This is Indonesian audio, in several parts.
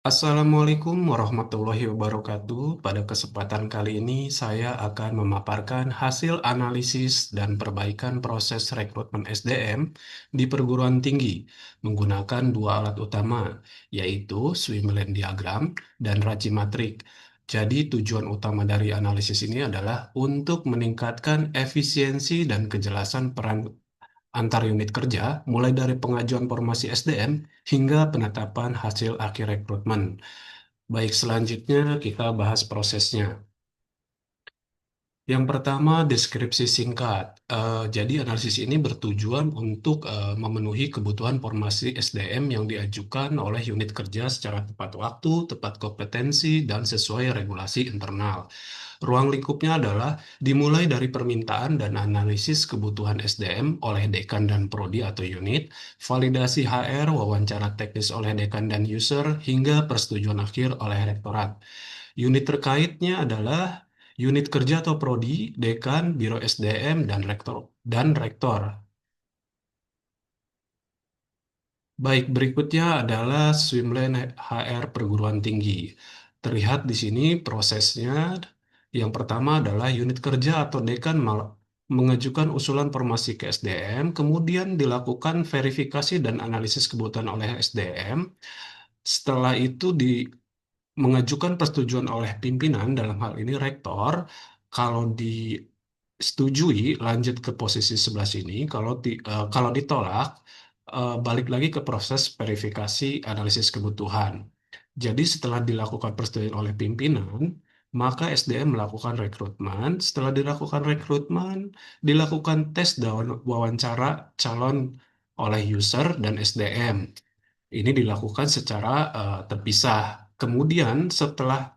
Assalamualaikum warahmatullahi wabarakatuh. Pada kesempatan kali ini, saya akan memaparkan hasil analisis dan perbaikan proses rekrutmen SDM di perguruan tinggi menggunakan dua alat utama, yaitu Swimlane Diagram dan Racimatrix. Jadi, tujuan utama dari analisis ini adalah untuk meningkatkan efisiensi dan kejelasan peran antar unit kerja, mulai dari pengajuan formasi SDM hingga penetapan hasil akhir rekrutmen. Baik, selanjutnya kita bahas prosesnya. Yang pertama, deskripsi singkat. Jadi, analisis ini bertujuan untuk memenuhi kebutuhan formasi SDM yang diajukan oleh unit kerja secara tepat waktu, tepat kompetensi, dan sesuai regulasi internal. Ruang lingkupnya adalah dimulai dari permintaan dan analisis kebutuhan SDM oleh dekan dan prodi atau unit, validasi HR, wawancara teknis oleh dekan dan user, hingga persetujuan akhir oleh rektorat. Unit terkaitnya adalah unit kerja atau prodi, dekan, biro SDM, dan rektor. Baik, berikutnya adalah Swimlane HR perguruan tinggi. Terlihat di sini prosesnya. Yang pertama adalah unit kerja atau dekan mengajukan usulan formasi ke SDM, kemudian dilakukan verifikasi dan analisis kebutuhan oleh SDM. Setelah itu mengajukan persetujuan oleh pimpinan, dalam hal ini rektor. Kalau disetujui, lanjut ke posisi sebelah sini. Kalau ditolak, balik lagi ke proses verifikasi analisis kebutuhan. Jadi setelah dilakukan persetujuan oleh pimpinan, maka SDM melakukan rekrutmen. Setelah dilakukan rekrutmen, dilakukan tes dan wawancara calon oleh user dan SDM. Ini dilakukan secara terpisah. Kemudian setelah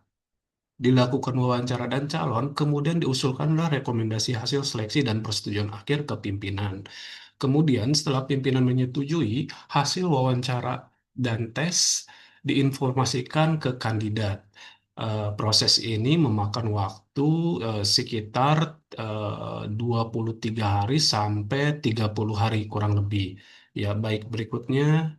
dilakukan wawancara dan calon, kemudian diusulkanlah rekomendasi hasil seleksi dan persetujuan akhir ke pimpinan. Kemudian setelah pimpinan menyetujui, hasil wawancara dan tes diinformasikan ke kandidat. Proses ini memakan waktu sekitar 23 hari sampai 30 hari kurang lebih. Ya, baik, berikutnya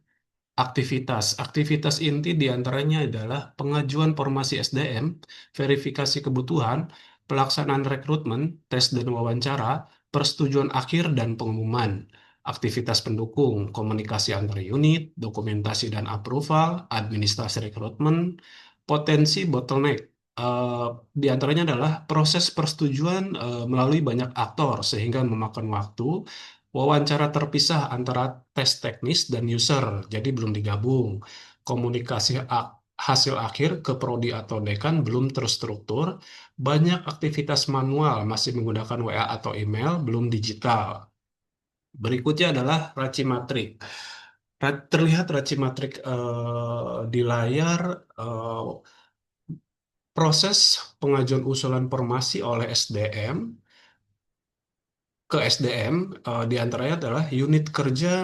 aktivitas. Aktivitas inti diantaranya adalah pengajuan formasi SDM, verifikasi kebutuhan, pelaksanaan rekrutmen, tes dan wawancara, persetujuan akhir dan pengumuman. Aktivitas pendukung, komunikasi antar unit, dokumentasi dan approval, administrasi rekrutmen, potensi bottleneck. Eh, Di antaranya adalah proses persetujuan melalui banyak aktor sehingga memakan waktu, wawancara terpisah antara tes teknis dan user, jadi belum digabung. Komunikasi hasil akhir ke prodi atau dekan belum terstruktur. Banyak aktivitas manual masih menggunakan WA atau email, belum digital. Berikutnya adalah Racimatrix. Terlihat Racimatrix di layar. eh, Proses pengajuan usulan formasi oleh SDM ke SDM, diantaranya adalah unit kerja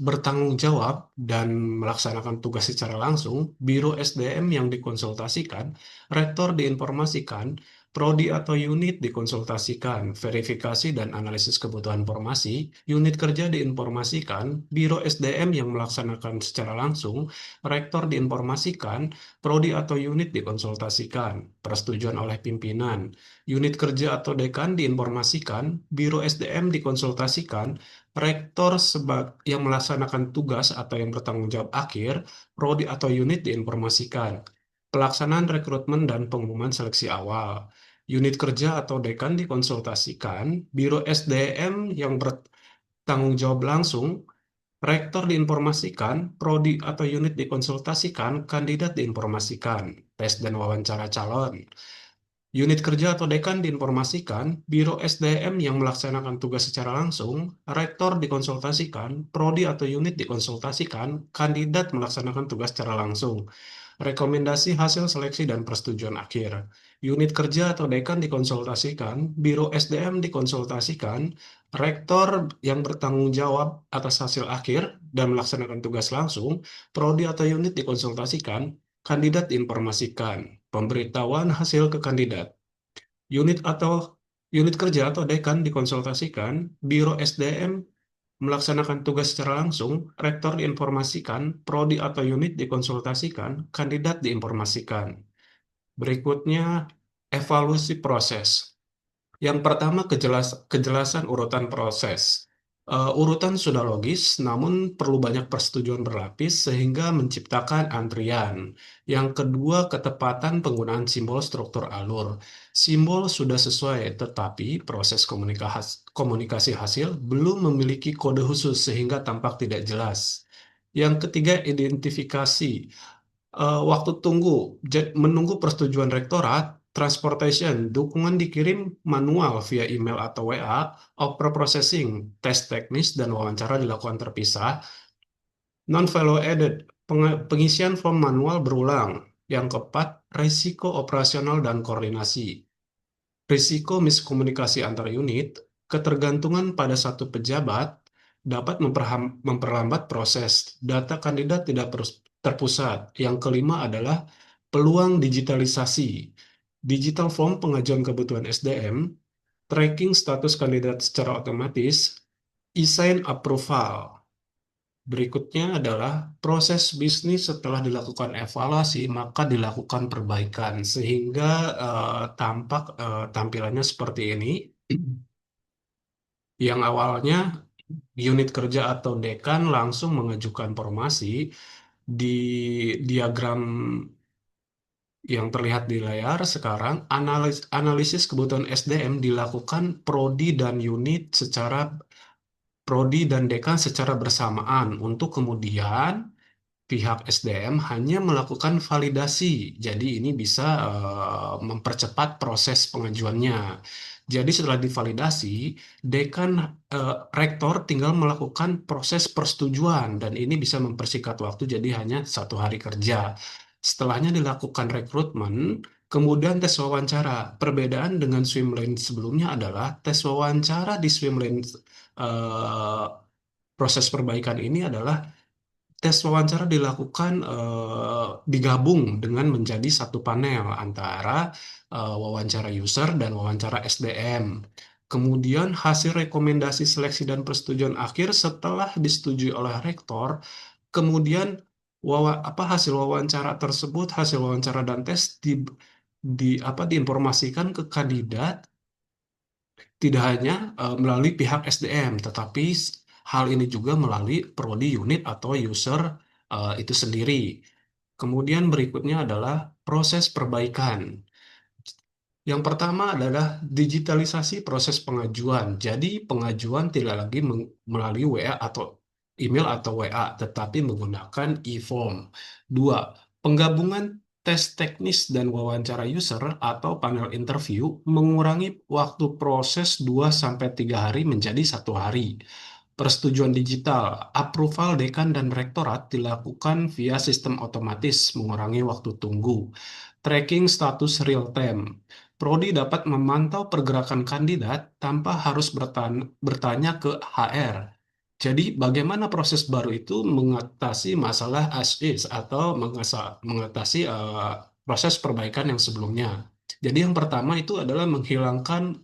bertanggung jawab dan melaksanakan tugas secara langsung, biro SDM yang dikonsultasikan, rektor diinformasikan, prodi atau unit dikonsultasikan, verifikasi dan analisis kebutuhan formasi, unit kerja diinformasikan, biro SDM yang melaksanakan secara langsung, rektor diinformasikan, prodi atau unit dikonsultasikan, persetujuan oleh pimpinan. Unit kerja atau dekan diinformasikan, biro SDM dikonsultasikan, rektor yang melaksanakan tugas atau yang bertanggung jawab akhir, prodi atau unit diinformasikan. Pelaksanaan rekrutmen dan pengumuman seleksi awal. Unit kerja atau dekan dikonsultasikan, biro SDM yang bertanggung jawab langsung, rektor diinformasikan, prodi atau unit dikonsultasikan, kandidat diinformasikan, tes dan wawancara calon. Unit kerja atau dekan diinformasikan, biro SDM yang melaksanakan tugas secara langsung, rektor dikonsultasikan, prodi atau unit dikonsultasikan, kandidat melaksanakan tugas secara langsung. Rekomendasi hasil seleksi dan persetujuan akhir. Unit kerja atau dekan dikonsultasikan, biro SDM dikonsultasikan, rektor yang bertanggung jawab atas hasil akhir dan melaksanakan tugas langsung, prodi atau unit dikonsultasikan, kandidat diinformasikan. Pemberitahuan hasil ke kandidat. Unit atau unit kerja atau dekan dikonsultasikan, biro SDM Melaksanakan tugas secara langsung, rektor diinformasikan, prodi atau unit dikonsultasikan, kandidat diinformasikan. Berikutnya, evaluasi proses. Yang pertama, kejelasan urutan proses. Urutan sudah logis, namun perlu banyak persetujuan berlapis sehingga menciptakan antrian. Yang kedua, ketepatan penggunaan simbol struktur alur. Simbol sudah sesuai, tetapi proses komunikasi hasil belum memiliki kode khusus sehingga tampak tidak jelas. Yang ketiga, identifikasi. Waktu tunggu, menunggu persetujuan rektorat, transportation, dukungan dikirim manual via email atau WA, oper processing, tes teknis, dan wawancara dilakukan terpisah. Non-value added, pengisian form manual berulang. Yang keempat, risiko operasional dan koordinasi. Risiko miskomunikasi antar unit, ketergantungan pada satu pejabat dapat memperlambat proses. Data kandidat tidak terpusat. Yang kelima adalah peluang digitalisasi. Digital form pengajuan kebutuhan SDM, tracking status kandidat secara otomatis, e-sign approval. Berikutnya adalah proses bisnis setelah dilakukan evaluasi, maka dilakukan perbaikan sehingga tampilannya seperti ini. Yang awalnya unit kerja atau dekan langsung mengajukan formasi di diagram yang terlihat di layar sekarang, analisis kebutuhan SDM dilakukan prodi dan dekan secara bersamaan untuk kemudian pihak SDM hanya melakukan validasi. Jadi ini bisa mempercepat proses pengajuannya. Jadi setelah divalidasi, dekan rektor tinggal melakukan proses persetujuan dan ini bisa mempersingkat waktu jadi hanya 1 hari kerja. Setelahnya dilakukan rekrutmen, kemudian tes wawancara. Perbedaan dengan swimlane sebelumnya adalah tes wawancara di swimlane eh, proses perbaikan ini adalah tes wawancara dilakukan digabung dengan menjadi satu panel antara wawancara user dan wawancara SDM. Kemudian hasil rekomendasi seleksi dan persetujuan akhir setelah disetujui oleh rektor, kemudian hasil wawancara tersebut, hasil wawancara dan tes diinformasikan ke kandidat tidak hanya melalui pihak SDM, tetapi hal ini juga melalui prodi unit atau user itu sendiri. Kemudian berikutnya adalah proses perbaikan. Yang pertama adalah digitalisasi proses pengajuan. Jadi pengajuan tidak lagi melalui WA atau email atau WA, tetapi menggunakan e-form. Dua, penggabungan tes teknis dan wawancara user atau panel interview mengurangi waktu proses 2 sampai 3 hari menjadi 1 hari. Persetujuan digital, approval dekan dan rektorat dilakukan via sistem otomatis mengurangi waktu tunggu. Tracking status real time. Prodi dapat memantau pergerakan kandidat tanpa harus bertanya ke HR. Jadi, bagaimana proses baru itu mengatasi masalah as is atau mengatasi proses perbaikan yang sebelumnya. Jadi, yang pertama itu adalah menghilangkan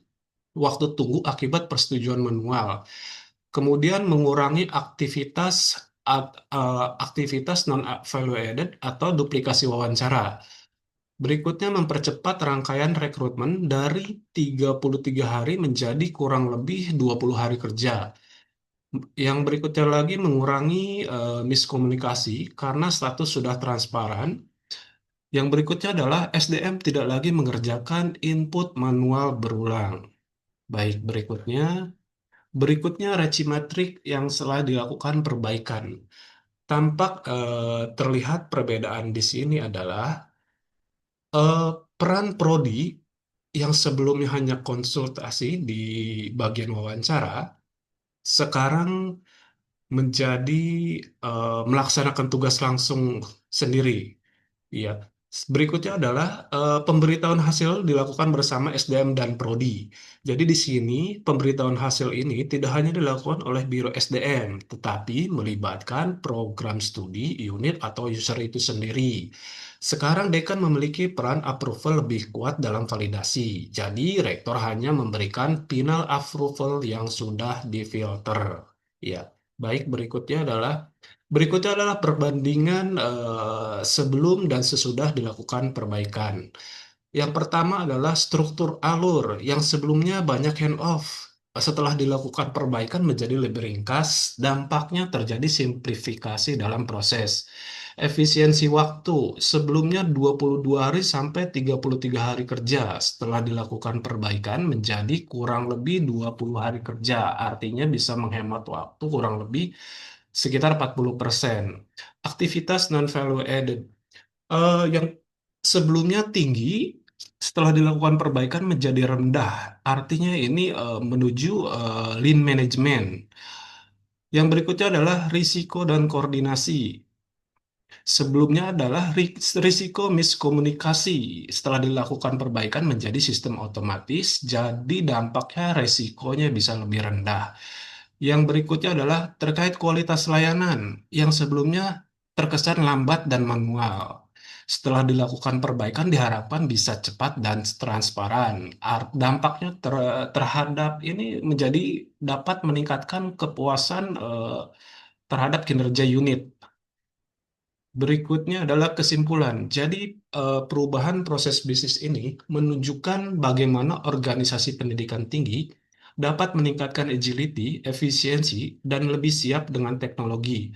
waktu tunggu akibat persetujuan manual. Kemudian mengurangi aktivitas non-value added atau duplikasi wawancara. Berikutnya mempercepat rangkaian rekrutmen dari 33 hari menjadi kurang lebih 20 hari kerja. Yang berikutnya lagi mengurangi miskomunikasi karena status sudah transparan. Yang berikutnya adalah SDM tidak lagi mengerjakan input manual berulang. Baik, berikutnya regimetrik yang setelah dilakukan perbaikan. Tampak terlihat perbedaan di sini adalah eh, peran prodi yang sebelumnya hanya konsultasi di bagian wawancara, sekarang menjadi melaksanakan tugas langsung sendiri. Iya. Berikutnya adalah pemberitahuan hasil dilakukan bersama SDM dan Prodi. Jadi di sini pemberitahuan hasil ini tidak hanya dilakukan oleh Biro SDM, tetapi melibatkan program studi, unit, atau user itu sendiri. Sekarang dekan memiliki peran approval lebih kuat dalam validasi. Jadi rektor hanya memberikan final approval yang sudah difilter. Ya. Baik, berikutnya adalah perbandingan sebelum dan sesudah dilakukan perbaikan. Yang pertama adalah struktur alur yang sebelumnya banyak handoff. Setelah dilakukan perbaikan menjadi lebih ringkas, dampaknya terjadi simplifikasi dalam proses. Efisiensi waktu sebelumnya 22 hari sampai 33 hari kerja. Setelah dilakukan perbaikan menjadi kurang lebih 20 hari kerja. Artinya bisa menghemat waktu kurang lebih sekitar 40%. Aktivitas non-value added yang sebelumnya tinggi, setelah dilakukan perbaikan menjadi rendah. Artinya ini menuju lean management. Yang berikutnya adalah risiko dan koordinasi. Sebelumnya adalah risiko miskomunikasi. Setelah dilakukan perbaikan menjadi sistem otomatis, jadi dampaknya resikonya bisa lebih rendah. Yang berikutnya adalah terkait kualitas layanan yang sebelumnya terkesan lambat dan manual. Setelah dilakukan perbaikan diharapkan bisa cepat dan transparan. Dampaknya terhadap ini menjadi dapat meningkatkan kepuasan terhadap kinerja unit. Berikutnya adalah kesimpulan. Jadi, perubahan proses bisnis ini menunjukkan bagaimana organisasi pendidikan tinggi dapat meningkatkan agility, efisiensi, dan lebih siap dengan teknologi.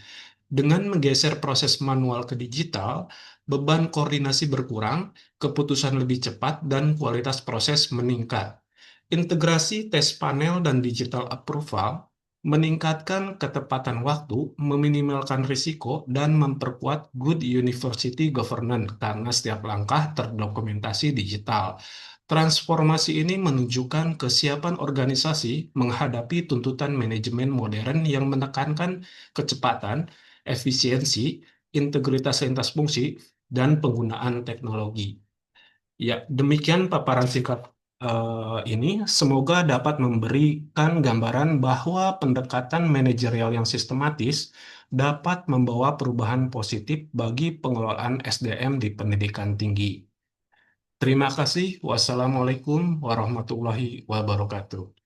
Dengan menggeser proses manual ke digital, beban koordinasi berkurang, keputusan lebih cepat, dan kualitas proses meningkat. Integrasi tes panel dan digital approval meningkatkan ketepatan waktu, meminimalkan risiko, dan memperkuat good university governance karena setiap langkah terdokumentasi digital. Transformasi ini menunjukkan kesiapan organisasi menghadapi tuntutan manajemen modern yang menekankan kecepatan, efisiensi, integritas lintas fungsi, dan penggunaan teknologi. Ya, demikian paparan singkat ini. Semoga dapat memberikan gambaran bahwa pendekatan manajerial yang sistematis dapat membawa perubahan positif bagi pengelolaan SDM di pendidikan tinggi. Terima kasih. Wassalamualaikum warahmatullahi wabarakatuh.